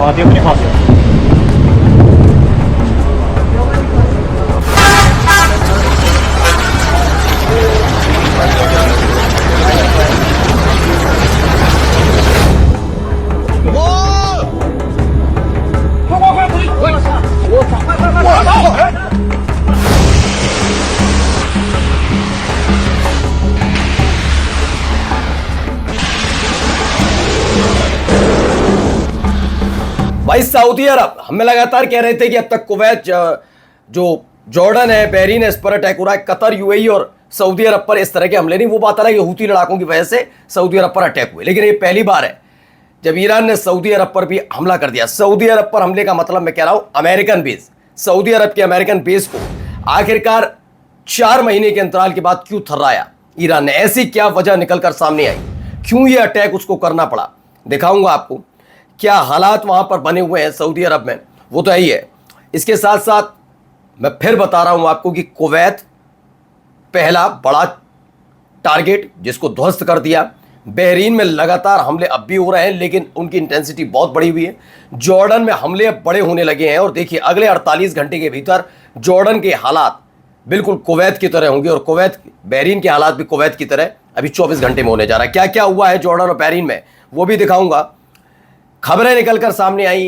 भारतीय अपनी खासियत। भाई सऊदी अरब हमें लगातार कह रहे थे कि अब तक कुवैत जो जॉर्डन है, बहरीन है, इस पर अटैक हो रहा है। कतर, यूएई और सऊदी अरब पर इस तरह के हमले नहीं। वो बात अलग है, हूती लड़ाकों की वजह से सऊदी अरब पर अटैक हुए, लेकिन ये पहली बार है जब ईरान ने सऊदी अरब पर भी हमला कर दिया। सऊदी अरब पर हमले का मतलब मैं कह रहा हूं अमेरिकन बेस, सऊदी अरब के अमेरिकन बेस को आखिरकार 4 महीने के अंतराल के बाद क्यों थर्राया ईरान ने? ऐसी क्या वजह निकलकर सामने आई, क्यों ये अटैक उसको करना पड़ा? दिखाऊंगा आपको क्या हालात वहां पर बने हुए हैं सऊदी अरब में, वो तो यही है। इसके साथ साथ मैं फिर बता रहा हूं आपको कि कुवैत पहला बड़ा टारगेट जिसको ध्वस्त कर दिया। बहरीन में लगातार हमले अब भी हो रहे हैं, लेकिन उनकी इंटेंसिटी बहुत बढ़ी हुई है। जॉर्डन में हमले अब बड़े होने लगे हैं, और देखिए अगले 48 घंटे के भीतर जॉर्डन के हालात बिल्कुल कुवैत की तरह होंगे, और कुवैत बहरीन के हालात भी कुवैत की तरह अभी 24 घंटे में होने जा रहा है। क्या क्या हुआ है जॉर्डन और बहरीन में वो भी दिखाऊंगा। खबरें निकलकर सामने आई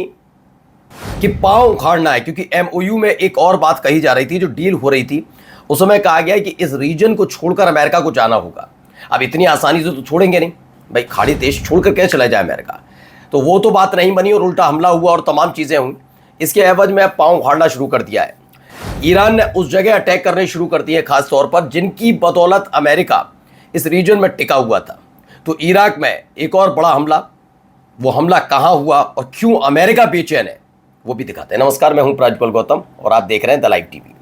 कि पांव उखाड़ना है, क्योंकि एमओयू में एक और बात कही जा रही थी, जो डील हो रही थी उस समय कहा गया कि इस रीजन को छोड़कर अमेरिका को जाना होगा। अब इतनी आसानी से तो छोड़ेंगे नहीं भाई, खाड़ी देश छोड़कर कैसे चला जाए अमेरिका? तो वो तो बात नहीं बनी और उल्टा हमला हुआ और तमाम चीजें हुई। इसके एवज में अब पांव उखाड़ना शुरू कर दिया है। ईरान ने उस जगह अटैक करने शुरू कर दिए खास तौर पर जिनकी बदौलत अमेरिका इस रीजन में टिका हुआ था। तो इराक में एक और बड़ा हमला, वो हमला कहां हुआ और क्यों अमेरिका बेचैन है, वो भी दिखाते हैं। नमस्कार, मैं हूं प्राजपल गौतम और आप देख रहे हैं the live TV.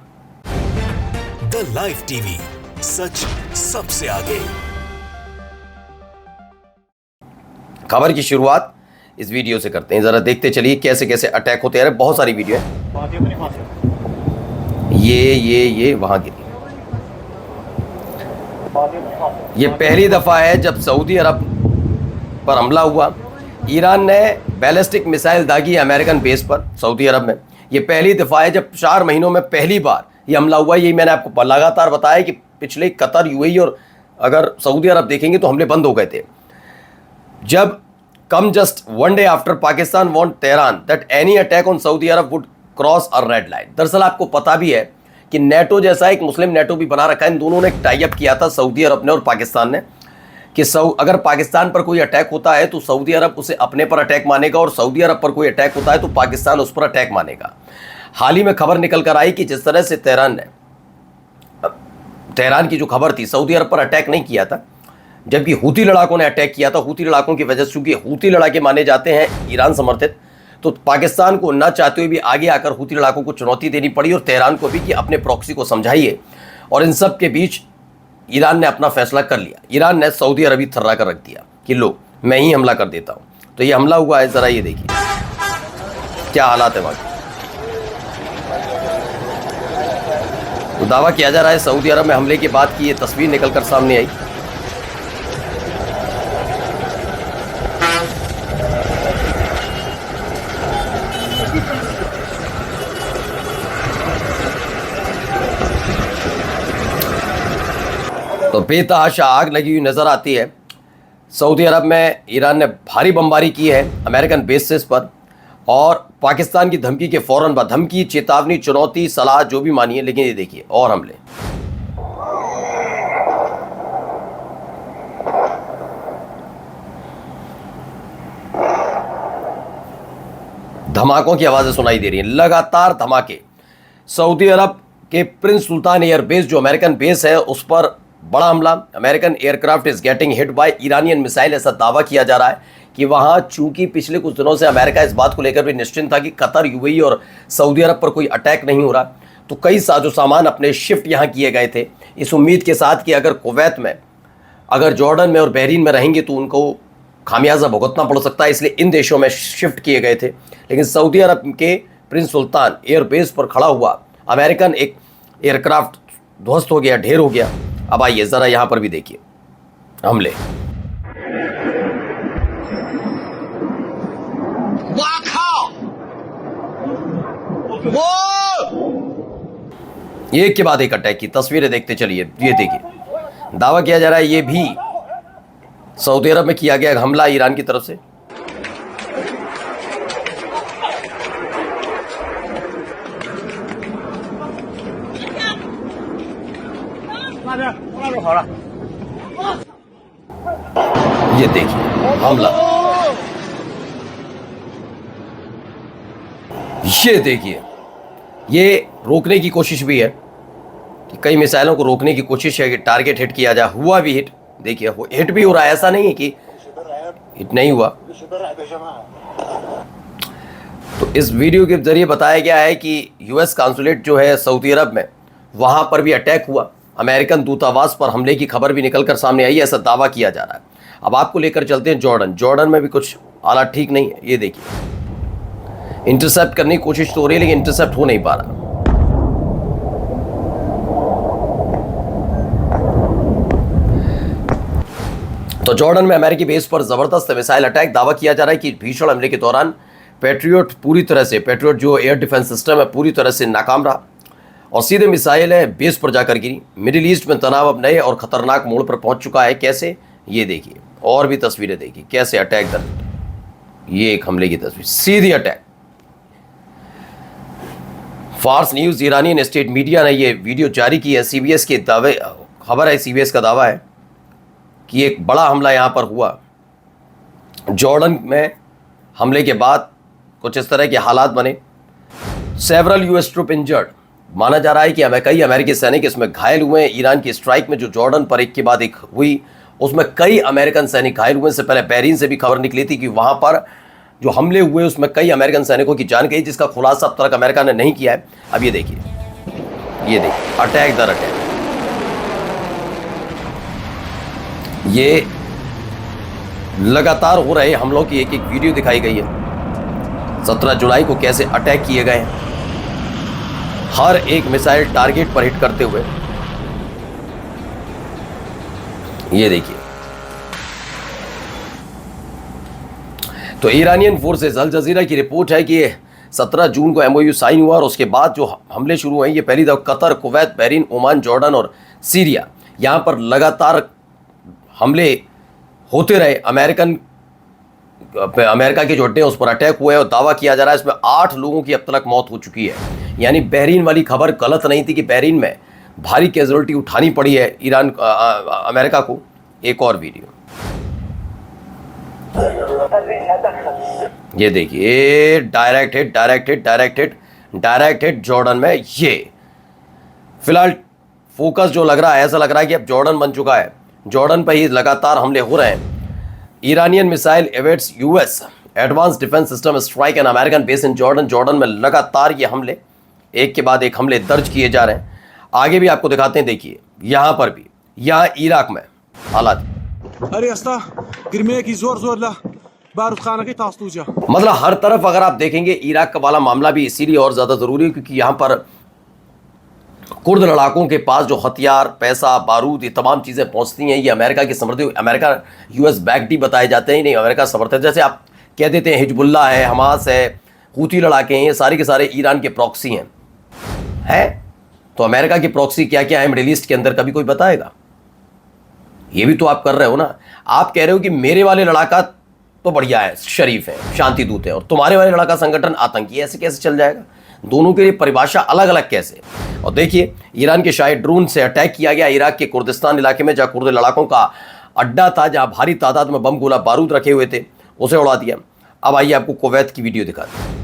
The live TV, सच सबसे आगे। खबर की शुरुआत इस वीडियो से करते हैं, जरा देखते चलिए कैसे कैसे अटैक होते हैं। बहुत सारी वीडियो है। भारतीय अपनी खासियत। ये वहां गिरी। ये पहली दफा है जब सऊदी अरब पर हमला हुआ। ईरान ने बैलिस्टिक मिसाइल दागी अमेरिकन बेस पर सऊदी अरब में। ये पहली दफा है जब 4 महीनों में पहली बार ये हमला हुआ। यही मैंने आपको लगातार बताया कि पिछले कतर, यूएई और अगर सऊदी अरब देखेंगे तो हमले बंद हो गए थे। जब come just 1 day after Pakistan want Tehran that any attack on Saudi Arab would cross a red line. दरअसल आपको पता भी है कि नेटो जैसा एक मुस्लिम नेटो भी बना रखा है। इन दोनों ने एक टाई अप किया था, सऊदी अरब ने और पाकिस्तान ने, कि अगर पाकिस्तान पर कोई अटैक होता है तो सऊदी अरब उसे अपने पर अटैक मानेगा, और सऊदी अरब पर कोई अटैक होता है तो पाकिस्तान उस पर अटैक मानेगा। हाल ही में खबर निकल कर आई कि जिस तरह से तेहरान की जो खबर थी, सऊदी अरब पर अटैक नहीं किया था, जबकि हूती लड़ाकों ने अटैक किया था। हूती लड़ाकों की वजह से, चूंकि हूती लड़ाके माने जाते हैं ईरान समर्थित, तो पाकिस्तान को न चाहते हुए भी आगे आकर हूती लड़ाकों को चुनौती देनी पड़ी, और तेहरान को भी कि अपने प्रॉक्सी को समझाइए। और इन सब के बीच ईरान ने अपना फैसला कर लिया। ईरान ने सऊदी अरब थर्रा कर रख दिया कि लो मैं ही हमला कर देता हूं। तो ये हमला हुआ है, जरा ये देखिए क्या हालात है वहां के। तो दावा किया जा रहा है सऊदी अरब में हमले के बाद की ये तस्वीर निकलकर सामने आई। तो बेतहाशा आग लगी हुई नजर आती है। सऊदी अरब में ईरान ने भारी बमबारी की है अमेरिकन बेसेस पर, और पाकिस्तान की धमकी के फौरन बाद, धमकी, चेतावनी, चुनौती, सलाह जो भी मानिए, लेकिन ये देखिए और हमले। धमाकों की आवाजें सुनाई दे रही हैं, लगातार धमाके। सऊदी अरब के प्रिंस सुल्तान एयर बेस, जो अमेरिकन बेस है, उस पर बड़ा हमला। American aircraft is getting hit by Iranian missile, ऐसा दावा किया जा रहा है कि वहां, चूंकि पिछले कुछ दिनों से अमेरिका इस बात को लेकर भी निश्चिंत था कि कतर, यूएई और सऊदी अरब पर कोई अटैक नहीं हो रहा, तो कई साजो सामान अपने शिफ्ट यहां किए गए थे, इस उम्मीद के साथ कि अगर कुवैत में, अगर जॉर्डन में और बहरीन में रहेंगे तो उनको खामियाजा भुगतना पड़ सकता है, इसलिए इन देशों में शिफ्ट किए गए थे। लेकिन सऊदी अरब के प्रिंस सुल्तान एयरबेस पर खड़ा हुआ अमेरिकन एक एयरक्राफ्ट ध्वस्त हो गया, ढेर हो गया। अब आइए जरा यहां पर भी देखिए हमले।哇靠！ एक के बाद एक अटैक की तस्वीरें देखते चलिए। ये देखिए, दावा किया जा रहा है ये भी सऊदी अरब में किया गया हमला ईरान की तरफ से। ये देखिए हमला, ये देखिए, ये रोकने की कोशिश भी है कि कई मिसाइलों को रोकने की कोशिश है कि टारगेट हिट किया जाए। हुआ भी हिट, देखिए हिट भी हो रहा है, ऐसा नहीं है कि हिट नहीं हुआ। तो इस वीडियो के जरिए बताया गया है कि यूएस कांसुलेट जो है सऊदी अरब में, वहां पर भी अटैक हुआ। अमेरिकन दूतावास पर हमले की खबर भी निकलकर सामने आई है, ऐसा दावा किया जा रहा है। अब आपको लेकर चलते हैं जॉर्डन। जॉर्डन में भी कुछ हालात ठीक नहीं है। ये देखिए, इंटरसेप्ट करने की कोशिश तो हो रही है लेकिन इंटरसेप्ट हो नहीं पा रहा। तो जॉर्डन में अमेरिकी बेस पर जबरदस्त मिसाइल अटैक। दावा किया जा रहा है कि भीषण हमले के दौरान पैट्रियट जो एयर डिफेंस सिस्टम है पूरी तरह से नाकाम रहा और सीधे मिसाइल है बेस पर जाकर गिरी। मिडिल ईस्ट में तनाव अब नए और खतरनाक मोड़ पर पहुंच चुका है। कैसे, ये देखिए, और भी तस्वीरें देखिए कैसे अटैक दर। ये एक हमले की तस्वीर, सीधी attack. Fars News Iranian state media ने ये वीडियो जारी की है। सीबीएस के दावे, खबर है, सीबीएस का दावा है कि एक बड़ा हमला यहां पर हुआ। जॉर्डन में हमले के बाद कुछ इस तरह के हालात बने। सेवरल यूएस ट्रूप इंजर्ड, माना जा रहा है कि कई अमेरिकी सैनिक इसमें घायल हुए हैं। ईरान की स्ट्राइक में जो जॉर्डन पर एक के बाद एक हुई, उसमें कई अमेरिकन सैनिक घायल हुए। इससे पहले बहरीन से भी खबर निकली थी कि वहां पर जो हमले हुए उसमें कई अमेरिकन सैनिकों की जान गई, जिसका खुलासा अब तक अमेरिका ने नहीं किया है। अब ये देखिए, अटैक दर अटैक। ये लगातार हो रहे हमलों की एक एक वीडियो दिखाई गई है। 17 जुलाई को कैसे अटैक किए गए हैं, हर एक मिसाइल टारगेट पर हिट करते हुए। ये देखिए, तो ईरानियन फोर्सेस, अल जजीरा की रिपोर्ट है कि 17 जून को एमओयू साइन हुआ और उसके बाद जो हमले शुरू हुए, ये पहली दफा Qatar, Kuwait, Bahrain, Oman, Jordan और सीरिया, यहां पर लगातार हमले होते रहे। अमेरिका के जो अड्डे हैं उस पर अटैक हुए और दावा किया जा रहा है इसमें 8 लोगों की अब तक मौत हो चुकी है। यानी बहरीन वाली खबर गलत नहीं थी कि बहरीन में भारी कैजुअल्टी उठानी पड़ी है अमेरिका को। एक और वीडियो ये देखिए, डायरेक्ट हिट जॉर्डन में। ये फिलहाल फोकस जो लग रहा है, ऐसा लग रहा है कि अब जॉर्डन बन चुका है। जॉर्डन पर ही लगातार हमले हो रहे हैं। Iranian missile evades US advance defence system strike and American base in Jordan. Jordan में लगातार ये हमले, एक के बाद एक हमले दर्ज किए जा रहे हैं। आगे भी आपको दिखाते हैं, देखिए यहां पर भी, यहां इराक में हालात। मतलब हर तरफ अगर आप देखेंगे इराक का वाला मामला भी इसीलिए और ज्यादा जरूरी है क्योंकि यहां पर कुर्द लड़ाकों के पास जो हथियार, पैसा, बारूद, ये तमाम चीज़ें पहुंचती हैं। ये अमेरिका की समर्थी, अमेरिका यूएस बैक्ड ही बताए जाते हैं, नहीं अमेरिका समर्थन। जैसे आप कह देते हैं हिजबुल्लाह है, हमास है, हूती लड़ाके हैं, ये सारे के सारे ईरान के प्रॉक्सी हैं। तो अमेरिका की प्रॉक्सी क्या क्या है मिडिल ईस्ट के अंदर, कभी कोई बताएगा? ये भी तो आप कर रहे हो ना। आप कह रहे हो कि मेरे वाले लड़ाका तो बढ़िया है, शरीफ है, शांति दूत है, और तुम्हारे वाले लड़ाका संगठन आतंकी है। ऐसे कैसे चल जाएगा? दोनों के लिए परिभाषा अलग अलग कैसे? और देखिए, ईरान के शायद ड्रोन से अटैक किया गया इराक के कुर्दिस्तान इलाके में, जहां कुर्द लड़ाकों का अड्डा था, जहां भारी तादाद में बम गोला बारूद रखे हुए थे, उसे उड़ा दिया। अब आइए आपको कुवैत की वीडियो दिखाते हैं।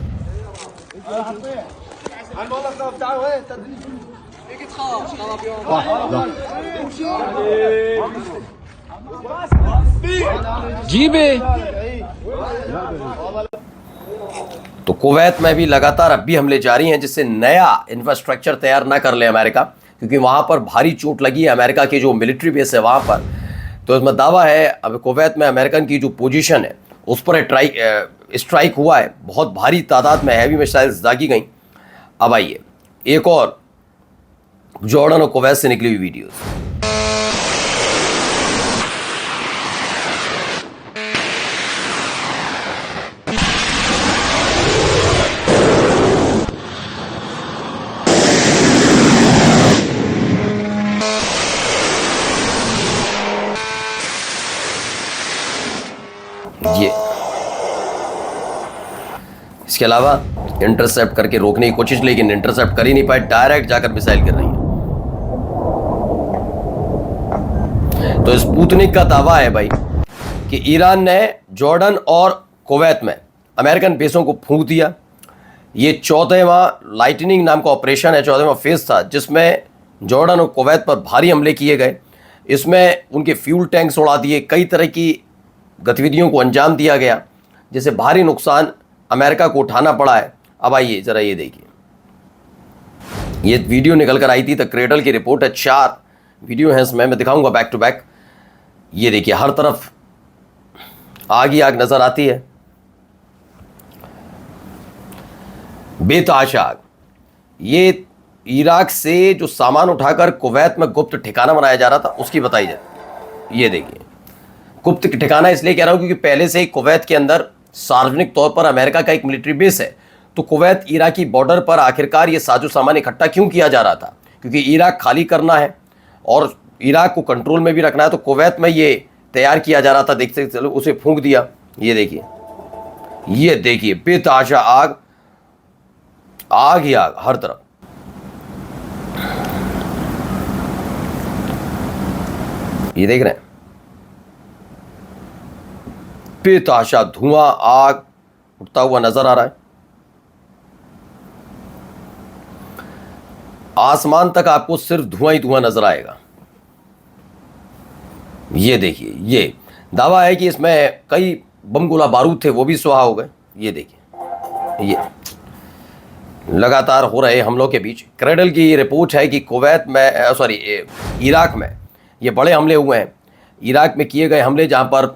जी बे। तो कुवैत में भी लगातार अब भी हमले जारी हैं, जिससे नया इंफ्रास्ट्रक्चर तैयार ना कर ले अमेरिका, क्योंकि वहां पर भारी चोट लगी है। अमेरिका की जो मिलिट्री बेस है वहां पर, तो इसमें दावा है अब कुवैत में अमेरिकन की जो पोजीशन है उस पर स्ट्राइक हुआ है। बहुत भारी तादाद में हैवी मिसाइल्स दागी गई। अब आइए एक और जॉर्डन और कुवैत से निकली हुई वीडियोस। इसके अलावा इंटरसेप्ट करके रोकने की कोशिश, लेकिन इंटरसेप्ट कर ही नहीं पाए, डायरेक्ट जाकर मिसाइल गिर रही है। तो स्पुतनिक का दावा है भाई कि ईरान ने जॉर्डन और कुवैत में अमेरिकन बेसों को फूंक दिया। ये 14वां लाइटनिंग नाम का ऑपरेशन है, 14वां फेज था, जिसमें जॉर्डन और कुवैत पर भारी हमले किए गए। इसमें उनके फ्यूल टैंक्स उड़ा दिए, कई तरह की गतिविधियों को अंजाम दिया गया, जिससे भारी नुकसान अमेरिका को उठाना पड़ा है। अब आइए ज़रा ये देखिए, ये वीडियो निकल कर आई थी, द क्रेडल की रिपोर्ट है। 4 वीडियो हैं इसमें, मैं दिखाऊंगा बैक टू बैक। ये देखिए, हर तरफ आग ही आग नजर आती है, बेतहाशा आग। ये इराक से जो सामान उठाकर कुवैत में गुप्त ठिकाना बनाया जा रहा था, उसकी बताई जाए। ये देखिए, गुप्त ठिकाना इसलिए कह रहा हूं क्योंकि पहले से ही कुवैत के अंदर सार्वजनिक तौर पर अमेरिका का एक मिलिट्री बेस है। तो कुवैत इराकी बॉर्डर पर आखिरकार ये साजो सामान इकट्ठा क्यों किया जा रहा था? क्योंकि इराक खाली करना है और इराक को कंट्रोल में भी रखना है। तो कुवैत में ये तैयार किया जा रहा था, देखते चलो उसे फूंक दिया। ये देखिए बेतहाशा आग, आग ही आग हर तरफ। ये देख रहे हैं, बेतहाशा धुआं, आग उठता हुआ नजर आ रहा है। आसमान तक आपको सिर्फ धुआं ही धुआं नजर आएगा। ये देखिए, ये दावा है कि इसमें कई बम गोला बारूद थे, वो भी सुहा हो गए। ये देखिए, ये लगातार हो रहे हमलों के बीच क्रेडल की रिपोर्ट है कि कुवैत में इराक में ये बड़े हमले हुए हैं। इराक में किए गए हमले जहां पर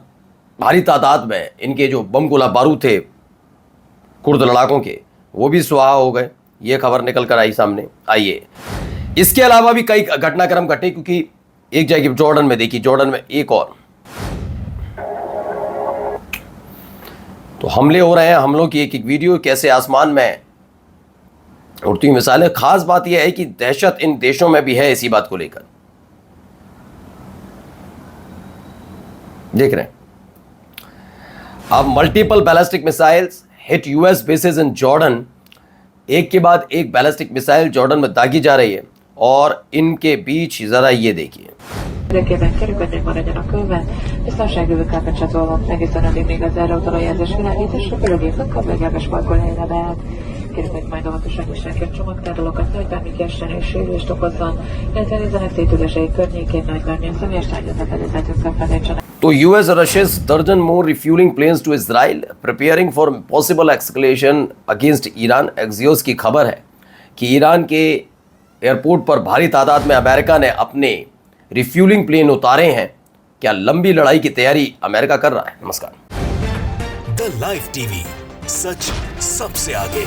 भारी तादाद में इनके जो बम गोला बारूद थे कुर्द लड़ाकों के, वो भी सुहा हो गए। ये खबर निकल कर आई सामने। आइए, इसके अलावा भी कई घटनाक्रम घटे, क्योंकि एक जगह जॉर्डन में देखिए, जॉर्डन में एक और तो हमले हो रहे हैं। हमलों की एक वीडियो, कैसे आसमान में उड़ती हुई मिसाइलें। खास बात यह है कि दहशत इन देशों में भी है इसी बात को लेकर। देख रहे हैं अब, multiple ballistic missiles hit US bases in Jordan. एक के बाद एक बैलिस्टिक मिसाइल जॉर्डन में दागी जा रही है, और इनके बीच जरा ये देखिए। Érdekében kerülködnek maradjanak körben, biztonságövőkkel becsatolva, egészen addig még az erre utaló jelzés világításra körülgépnek kabelgábes parkolóhelyre beállt. Kérünk majd óvatosan viselkedjenek csomagtárolókat, nagy bármi kessen és sérülést okozzon, illetve nézzenek szétüléseik környékén, nagy bármilyen személyes tárgyat a fedélzetükkel felejtsenek. तो US rushes दर्जन more refueling planes to Israel, preparing for possible escalation against Iran। Axios की खबर है कि Iran के airport पर भारी तादाद में अमेरिका ने अपने रिफ्यूलिंग प्लेन उतारे हैं। क्या लंबी लड़ाई की तैयारी अमेरिका कर रहा है? नमस्कार। द लाइव टीवी, सच सबसे आगे।